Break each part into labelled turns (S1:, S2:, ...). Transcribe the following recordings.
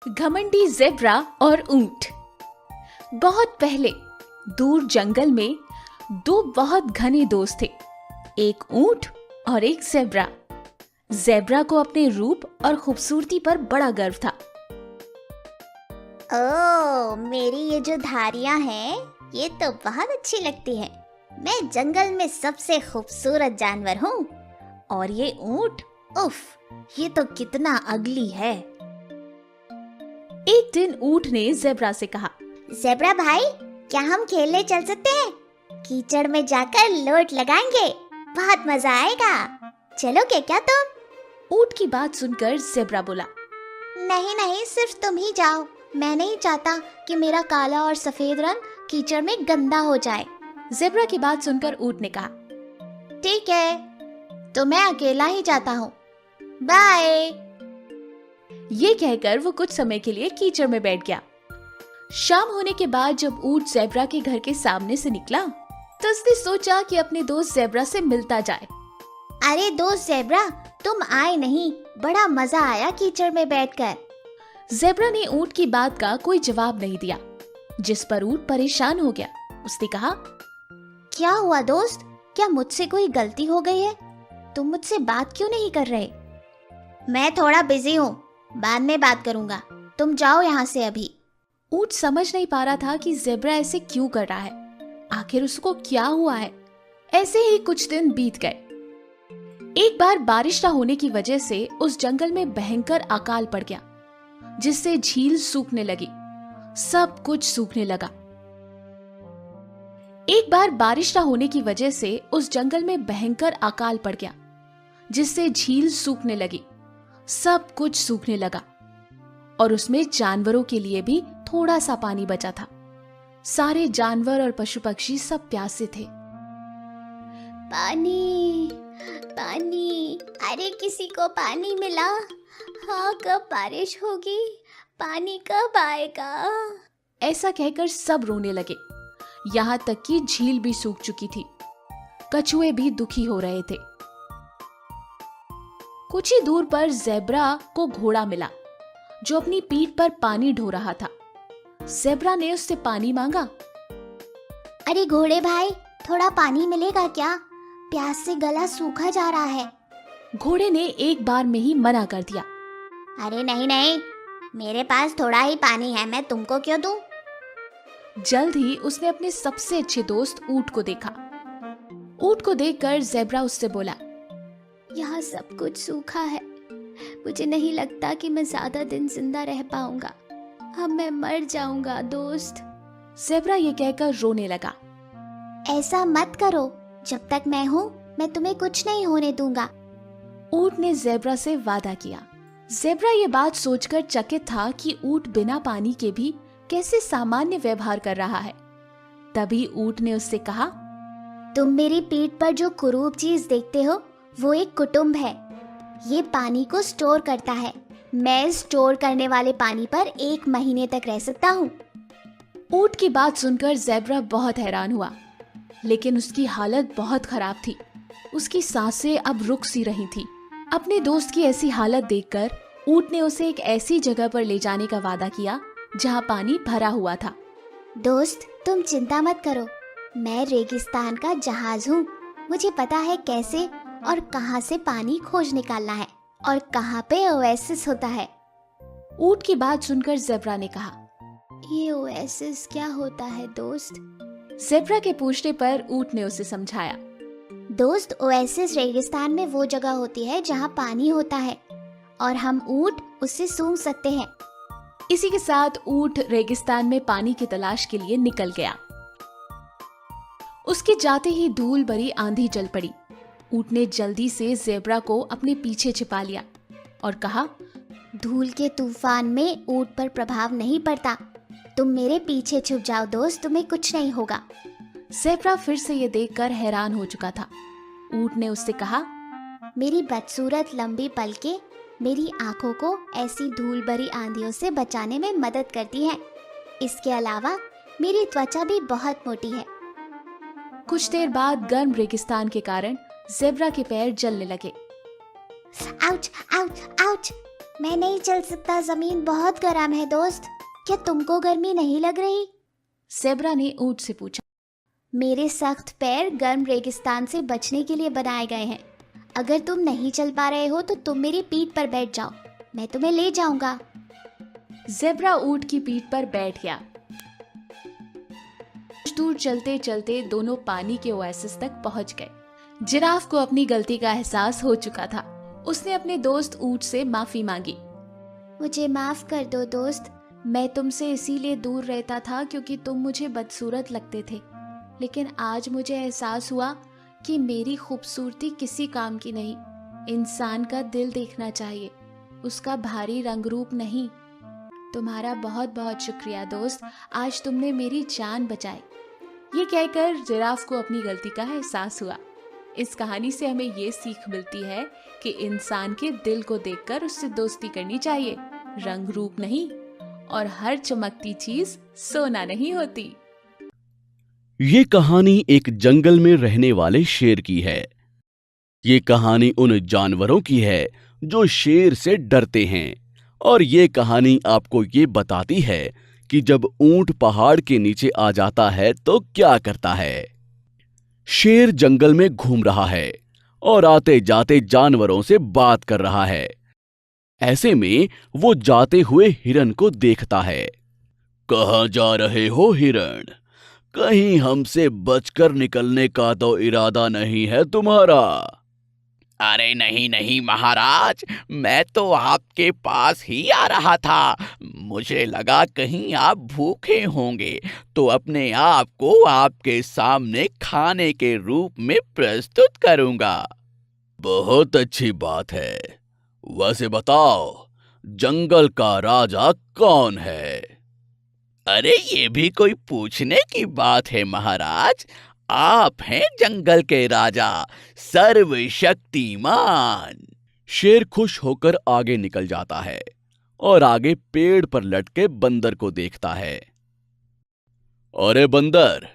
S1: घमंडी ज़ेब्रा और ऊंट। बहुत पहले दूर जंगल में दो बहुत घने दोस्त थे, एक ऊंट और एक ज़ेब्रा। ज़ेब्रा को अपने रूप और खूबसूरती पर बड़ा गर्व था।
S2: ओह, मेरी ये जो धारियां हैं, ये तो बहुत अच्छी लगती है। मैं जंगल में सबसे खूबसूरत जानवर हूँ। और ये ऊंट, उफ, ये तो कितना अगली है।
S1: एक दिन ऊंट ने ज़ेब्रा से कहा,
S2: ज़ेब्रा भाई, क्या हम खेलने चल सकते हैं? कीचड़ में जाकर लोट लगाएंगे, बहुत मजा आएगा। चलोगे क्या तुम?
S1: ऊंट की बात सुनकर ज़ेब्रा बोला,
S2: नहीं नहीं, सिर्फ तुम ही जाओ। मैं नहीं चाहता कि मेरा काला और सफेद रंग कीचड़ में गंदा हो जाए।
S1: ज़ेब्रा की बात सुनकर ऊंट ने कहा,
S2: ठीक है, तो मैं अकेला ही जाता हूँ। बाय।
S1: ये कहकर वो कुछ समय के लिए कीचड़ में बैठ गया। शाम होने के बाद जब ऊंट ज़ेब्रा के घर के सामने से निकला तो उसने सोचा कि अपने दोस्त ज़ेब्रा से मिलता जाए।
S2: अरे दोस्त ज़ेब्रा, तुम आए नहीं, बड़ा मजा आया कीचड़ में बैठकर।
S1: ज़ेब्रा ने ऊंट की बात का कोई जवाब नहीं दिया, जिस पर ऊंट परेशान हो गया। उसने कहा,
S2: क्या हुआ दोस्त, क्या मुझसे कोई गलती हो गई है? तुम मुझसे बात क्यों नहीं कर रहे? मैं थोड़ा बिजी हूँ, बाद में बात करूंगा। तुम जाओ यहाँ से अभी।
S1: ऊंट समझ नहीं पा रहा था कि ज़ेब्रा ऐसे क्यों कर रहा है, आखिर उसको क्या हुआ है। ऐसे ही कुछ दिन बीत गए। एक बार बारिश न होने की वजह से उस जंगल में भयंकर अकाल पड़ गया, जिससे झील सूखने लगी, सब कुछ सूखने लगा। एक बार बारिश न होने की वजह से उस जंगल में भयंकर अकाल पड़ गया, जिससे झील सूखने लगी, सब कुछ सूखने लगा और उसमें जानवरों के लिए भी थोड़ा सा पानी बचा था। सारे जानवर और पशु पक्षी सब प्यासे थे।
S2: पानी, पानी, अरे किसी को पानी मिला? हाँ, कब बारिश होगी? पानी कब आएगा?
S1: ऐसा कहकर सब रोने लगे। यहाँ तक कि झील भी सूख चुकी थी। कछुए भी दुखी हो रहे थे। कुछ ही दूर पर ज़ेब्रा को घोड़ा मिला, जो अपनी पीठ पर पानी ढो रहा था। ज़ेब्रा ने उससे पानी मांगा।
S2: अरे घोड़े भाई, थोड़ा पानी मिलेगा क्या? प्यास से गला सूखा जा रहा है।
S1: घोड़े ने एक बार में ही मना कर दिया।
S2: अरे नहीं नहीं, मेरे पास थोड़ा ही पानी है, मैं तुमको क्यों दूं?
S1: जल्द ही उसने अपने सबसे अच्छे दोस्त ऊंट को देखा। ऊंट को देखकर ज़ेब्रा उससे बोला,
S2: यहाँ सब कुछ सूखा है, मुझे नहीं लगता कि मैं ज्यादा दिन जिंदा रह पाऊंगा। अब मैं मर जाऊंगा दोस्त।
S1: ज़ेब्रा ये कहकर रोने लगा।
S2: ऐसा मत करो, जब तक मैं हूँ मैं तुम्हें कुछ नहीं होने दूंगा।
S1: ऊंट ने ज़ेब्रा से वादा किया। ज़ेब्रा ये बात सोचकर चकित था कि ऊंट बिना पानी के भी कैसे सामान्य व्यवहार कर रहा है। तभी ऊंट ने उससे कहा,
S2: तुम मेरी पीठ पर जो कुरूप चीज देखते हो, वो एक कुटुंब है। ये पानी को स्टोर करता है। मैं स्टोर करने वाले पानी पर 1 महीने तक रह सकता हूँ।
S1: ऊंट की बात सुनकर ज़ेब्रा बहुत हैरान हुआ, लेकिन उसकी हालत बहुत खराब थी। उसकी सांसें अब रुक सी रही थी। अपने दोस्त की ऐसी हालत देखकर ऊंट ने उसे एक ऐसी जगह पर ले जाने का वादा किया जहाँ पानी भरा हुआ था।
S2: दोस्त, तुम चिंता मत करो, मैं रेगिस्तान का जहाज हूँ। मुझे पता है कैसे और कहाँ से पानी खोज निकालना है और कहाँ पे ओएसिस होता है।
S1: ऊंट की बात सुनकर ज़ेब्रा ने कहा,
S2: ये ओएसिस क्या होता है दोस्त?
S1: ज़ेब्रा के पूछने पर ऊंट ने उसे समझाया।
S2: दोस्त, ओएसिस रेगिस्तान में वो जगह होती है जहाँ पानी होता है और हम ऊंट उससे सूंघ सकते हैं।
S1: इसी के साथ ऊंट रेगिस्तान में पानी की तलाश के लिए निकल गया। उसके जाते ही धूल भरी आंधी चल पड़ी। ऊंट ने जल्दी से ज़ेब्रा को अपने पीछे छिपा लिया और कहा,
S2: धूल के तूफान में ऊंट पर प्रभाव नहीं पड़ता। तुम मेरे पीछे छुप जाओ दोस्त, तुम्हें कुछ नहीं होगा।
S1: ज़ेब्रा फिर से ये देखकर हैरान हो चुका था। ऊंट ने उससे कहा,
S2: मेरी बदसूरत लंबी पलकें मेरी आंखों को ऐसी धूल भरी आंधियों से बचाने में मदद करती हैं। इसके अलावा मेरी त्वचा भी बहुत मोटी है।
S1: कुछ देर बाद गर्म रेगिस्तान के कारण ज़ेब्रा के पैर जलने लगे।
S2: Ouch, ouch, ouch! मैं नहीं चल सकता, जमीन बहुत गर्म है दोस्त। क्या तुमको गर्मी नहीं लग रही?
S1: ज़ेब्रा ने ऊंट से पूछा।
S2: मेरे सख्त पैर गर्म रेगिस्तान से बचने के लिए बनाए गए हैं। अगर तुम नहीं चल पा रहे हो तो तुम मेरी पीठ पर बैठ जाओ, मैं तुम्हें ले जाऊंगा।
S1: ज़ेब्रा ऊंट की पीठ पर बैठ गया। कुछ दूर चलते चलते दोनों पानी के ओएसिस तक पहुंच गए। जिराफ को अपनी गलती का एहसास हो चुका था। उसने अपने दोस्त ऊंट से माफी मांगी।
S2: मुझे माफ कर दो दोस्त,
S1: मैं तुमसे इसीलिए दूर रहता था क्योंकि तुम मुझे बदसूरत लगते थे, लेकिन आज मुझे एहसास हुआ कि मेरी खूबसूरती किसी काम की नहीं। इंसान का दिल देखना चाहिए, उसका भारी रंग रूप नहीं। तुम्हारा बहुत बहुत शुक्रिया दोस्त, आज तुमने मेरी जान बचाई। ये कहकर जिराफ को अपनी गलती का एहसास हुआ। इस कहानी से हमें ये सीख मिलती है कि इंसान के दिल को देखकर उससे दोस्ती करनी चाहिए, रंग रूप नहीं। और हर चमकती चीज सोना नहीं होती।
S3: ये कहानी एक जंगल में रहने वाले शेर की है। ये कहानी उन जानवरों की है जो शेर से डरते हैं। और ये कहानी आपको ये बताती है कि जब ऊंट पहाड़ के नीचे आ जाता है तो क्या करता है। शेर जंगल में घूम रहा है और आते जाते जानवरों से बात कर रहा है। ऐसे में वो जाते हुए हिरन को देखता है। कहाँ जा रहे हो हिरन? कहीं हमसे बचकर निकलने का तो इरादा नहीं है तुम्हारा?
S4: अरे नहीं नहीं महाराज, मैं तो आपके पास ही आ रहा था। मुझे लगा कहीं आप भूखे होंगे तो अपने आप को आपके सामने खाने के रूप में प्रस्तुत करूंगा।
S3: बहुत अच्छी बात है। वैसे बताओ, जंगल का राजा कौन है?
S4: अरे ये भी कोई पूछने की बात है महाराज, आप हैं जंगल के राजा, सर्वशक्तिमान।
S3: शेर खुश होकर आगे निकल जाता है और आगे पेड़ पर लटके बंदर को देखता है। अरे बंदर,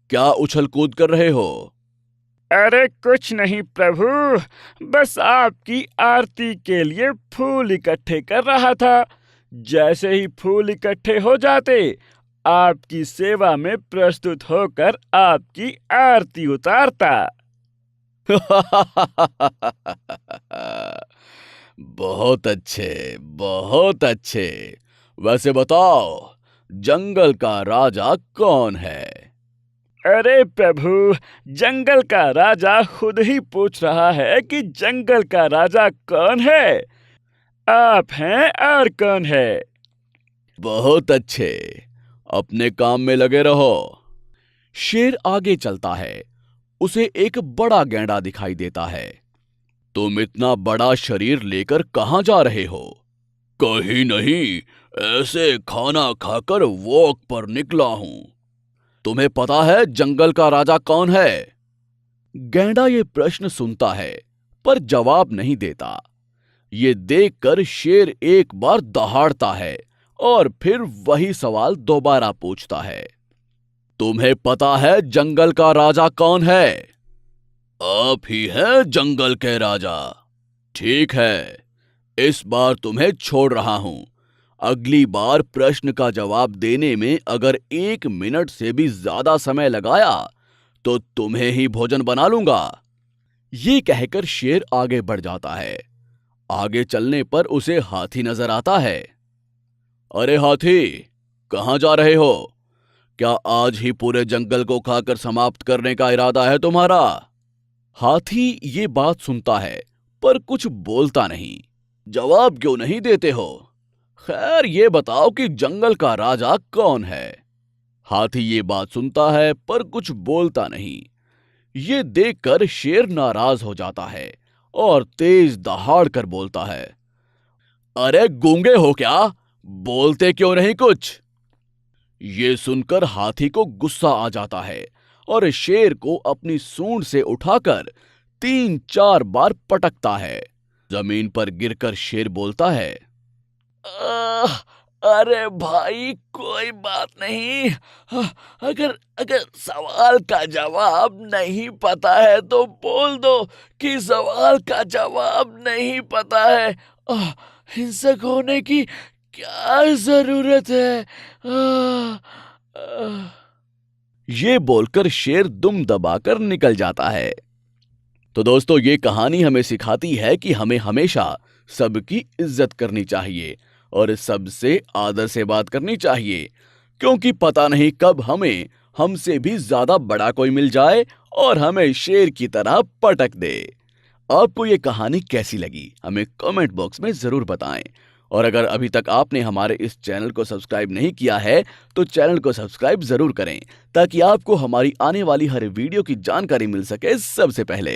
S3: क्या उछल कूद कर रहे हो?
S5: अरे कुछ नहीं प्रभु, बस आपकी आरती के लिए फूल इकट्ठे कर रहा था। जैसे ही फूल इकट्ठे हो जाते, आपकी सेवा में प्रस्तुत होकर आपकी आरती उतारता।
S3: बहुत अच्छे, बहुत अच्छे। वैसे बताओ, जंगल का राजा कौन है?
S5: अरे प्रभु, जंगल का राजा खुद ही पूछ रहा है कि जंगल का राजा कौन है। आप हैं और कौन है?
S3: बहुत अच्छे, अपने काम में लगे रहो। शेर आगे चलता है। उसे एक बड़ा गैंडा दिखाई देता है। तुम इतना बड़ा शरीर लेकर कहाँ जा रहे हो? कहीं नहीं, ऐसे खाना खाकर वॉक पर निकला हूं। तुम्हें पता है जंगल का राजा कौन है? गैंडा ये प्रश्न सुनता है पर जवाब नहीं देता। ये देखकर शेर एक बार दहाड़ता है और फिर वही सवाल दोबारा पूछता है। तुम्हें पता है जंगल का राजा कौन है? आप ही हैं जंगल के राजा। ठीक है, इस बार तुम्हें छोड़ रहा हूं। अगली बार प्रश्न का जवाब देने में अगर 1 मिनट से भी ज्यादा समय लगाया तो तुम्हें ही भोजन बना लूंगा। ये कहकर शेर आगे बढ़ जाता है। आगे चलने पर उसे हाथी नजर आता है। अरे हाथी, कहाँ जा रहे हो? क्या आज ही पूरे जंगल को खाकर समाप्त करने का इरादा है तुम्हारा? हाथी ये बात सुनता है पर कुछ बोलता नहीं। जवाब क्यों नहीं देते हो? खैर, ये बताओ कि जंगल का राजा कौन है? हाथी ये बात सुनता है पर कुछ बोलता नहीं। ये देखकर शेर नाराज हो जाता है और तेज दहाड़ कर बोलता है। अरे गूंगे हो क्या? बोलते क्यों नहीं कुछ? ये सुनकर हाथी को गुस्सा आ जाता है और शेर को अपनी सूंड से उठाकर 3-4 बार पटकता है। जमीन पर गिरकर शेर बोलता है,
S4: अरे भाई कोई बात नहीं। अगर सवाल का जवाब नहीं पता है तो बोल दो कि सवाल का जवाब नहीं पता है।
S3: हिंसक होने की क्या जरूरत है? ये बोलकर शेर दुम दबाकर निकल जाता है। तो दोस्तों, ये कहानी हमें सिखाती है कि हमें हमेशा सबकी इज्जत करनी चाहिए और सबसे आदर से बात करनी चाहिए, क्योंकि पता नहीं कब हमें हमसे भी ज्यादा बड़ा कोई मिल जाए और हमें शेर की तरह पटक दे। आपको ये कहानी कैसी लगी हमें कमेंट बॉक्स में जरूर बताएं। और अगर अभी तक आपने हमारे इस चैनल को सब्सक्राइब नहीं किया है तो चैनल को सब्सक्राइब जरूर करें, ताकि आपको हमारी आने वाली हर वीडियो की जानकारी मिल सके सबसे पहले।